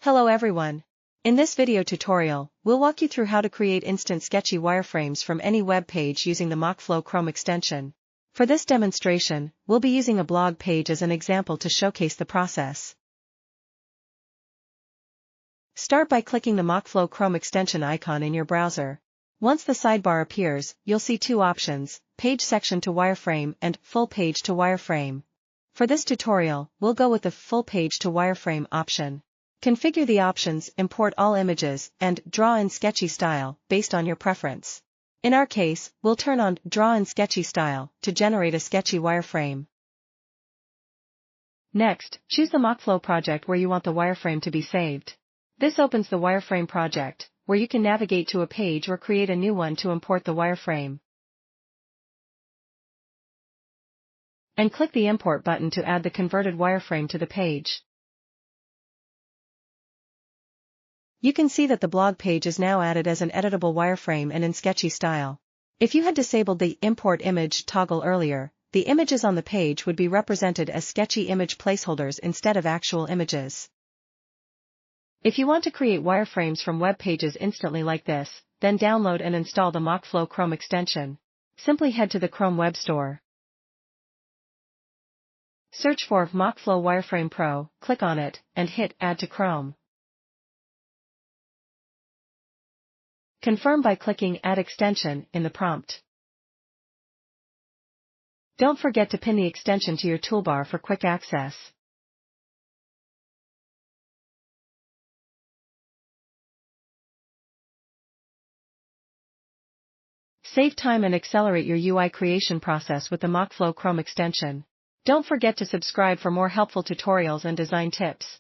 Hello everyone. In this video tutorial, we'll walk you through how to create instant sketchy wireframes from any web page using the MockFlow Chrome extension. For this demonstration, we'll be using a blog page as an example to showcase the process. Start by clicking the MockFlow Chrome extension icon in your browser. Once the sidebar appears, you'll see two options, Page Section to Wireframe and Full Page to Wireframe. For this tutorial, we'll go with the Full Page to Wireframe option. Configure the options, import all images, and draw in sketchy style, based on your preference. In our case, we'll turn on Draw in Sketchy Style to generate a sketchy wireframe. Next, choose the MockFlow project where you want the wireframe to be saved. This opens the wireframe project, where you can navigate to a page or create a new one to import the wireframe. And click the Import button to add the converted wireframe to the page. You can see that the blog page is now added as an editable wireframe and in sketchy style. If you had disabled the Import Image toggle earlier, the images on the page would be represented as sketchy image placeholders instead of actual images. If you want to create wireframes from web pages instantly like this, then download and install the MockFlow Chrome extension. Simply head to the Chrome Web Store. Search for MockFlow WireframePro, click on it, and hit Add to Chrome. Confirm by clicking Add Extension in the prompt. Don't forget to pin the extension to your toolbar for quick access. Save time and accelerate your UI creation process with the MockFlow Chrome extension. Don't forget to subscribe for more helpful tutorials and design tips.